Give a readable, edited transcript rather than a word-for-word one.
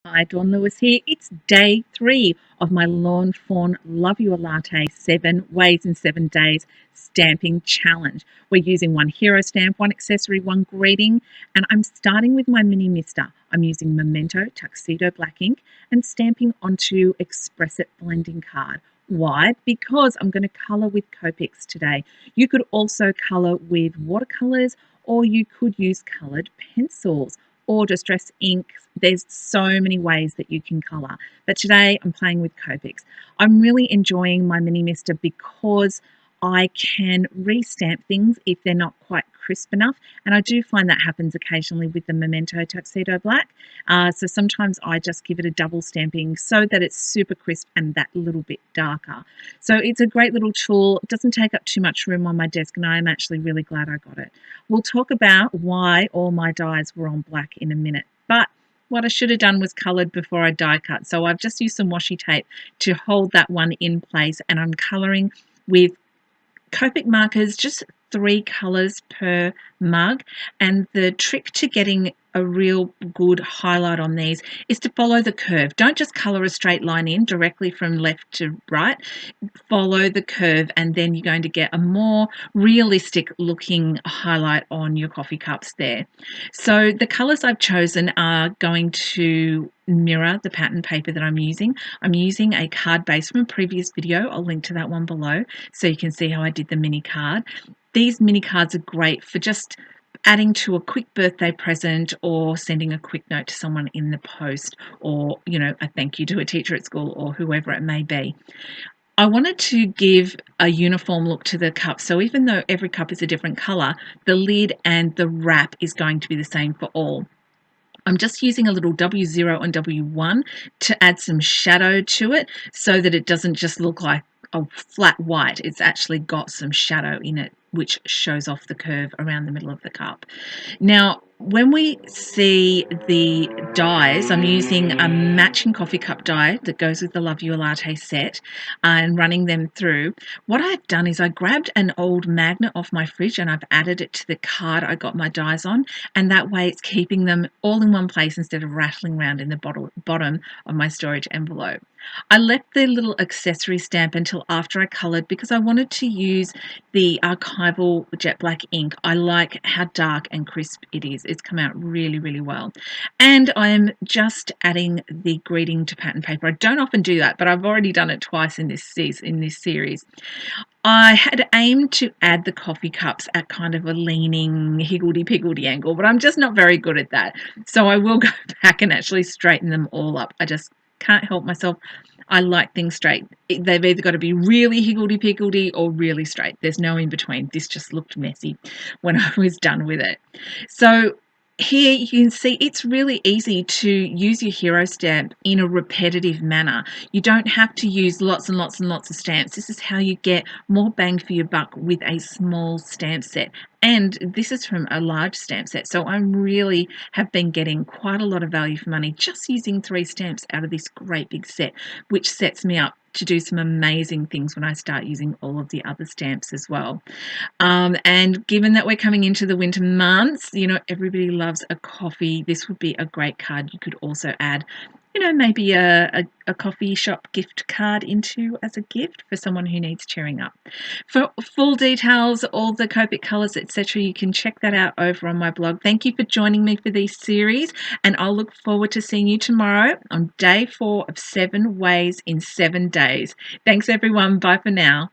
Hi, Dawn Lewis here. It's day 3 of my Lawn Fawn Love You A Latte 7 Ways in 7 Days stamping challenge. We're using one hero stamp, one accessory, one greeting, and I'm starting with my mini mister. I'm using Memento Tuxedo Black ink and stamping onto Express It blending card. Why? Because I'm going to colour with Copics today. You could also colour with watercolours, or you could use coloured pencils or distress inks. There's so many ways that you can colour. But today I'm playing with Copics. I'm really enjoying my Mini Mister because I can restamp things if they're not quite crisp enough. And I do find that happens occasionally with the Memento Tuxedo Black. So sometimes I just give it a double stamping so that it's super crisp and that little bit darker. So it's a great little tool. It doesn't take up too much room on my desk, and I'm actually really glad I got it. We'll talk about why all my dies were on black in a minute. But what I should have done was coloured before I die cut. So I've just used some washi tape to hold that one in place, and I'm colouring with Copic markers, just 3 colours per mug. And the trick to getting a real good highlight on these is to follow the curve. Don't just colour a straight line in directly from left to right. Follow the curve, and then you're going to get a more realistic looking highlight on your coffee cups there. So the colours I've chosen are going to mirror the pattern paper that I'm using. I'm using a card base from a previous video. I'll link to that one below so you can see how I did the mini card. These mini cards are great for just adding to a quick birthday present, or sending a quick note to someone in the post, or a thank you to a teacher at school, or whoever it may be. I wanted to give a uniform look to the cup, so even though every cup is a different colour, the lid and the wrap is going to be the same for all. I'm just using a little W0 and W1 to add some shadow to it so that it doesn't just look like a flat white. It's actually got some shadow in it, which shows off the curve around the middle of the cup. Now, when we see the dies, I'm using a matching coffee cup die that goes with the Love You A Latte set and running them through. What I've done is I grabbed an old magnet off my fridge and I've added it to the card I got my dies on, and that way it's keeping them all in one place instead of rattling around in the bottom of my storage envelope. I left the little accessory stamp until after I coloured because I wanted to use the archival jet black ink. I like how dark and crisp it is. It's come out really, really well. And I am just adding the greeting to pattern paper. I don't often do that, but I've already done it twice in this series. I had aimed to add the coffee cups at kind of a leaning, higgledy-piggledy angle, but I'm just not very good at that. So I will go back and actually straighten them all up. I just can't help myself. I like things straight. They've either got to be really higgledy-piggledy or really straight. There's no in between. This just looked messy when I was done with it. So here you can see it's really easy to use your hero stamp in a repetitive manner. You don't have to use lots and lots and lots of stamps. This is how you get more bang for your buck with a small stamp set. And this is from a large stamp set, so I really have been getting quite a lot of value for money just using 3 stamps out of this great big set, which sets me up to do some amazing things when I start using all of the other stamps as well. And given that we're coming into the winter months, everybody loves a coffee. This would be a great card. You could also add, maybe a coffee shop gift card into as a gift for someone who needs cheering up. For full details, all the Copic colours, etc., you can check that out over on my blog. Thank you for joining me for this series, and I'll look forward to seeing you tomorrow on day 4 of 7 ways in 7 days. Thanks, everyone. Bye for now.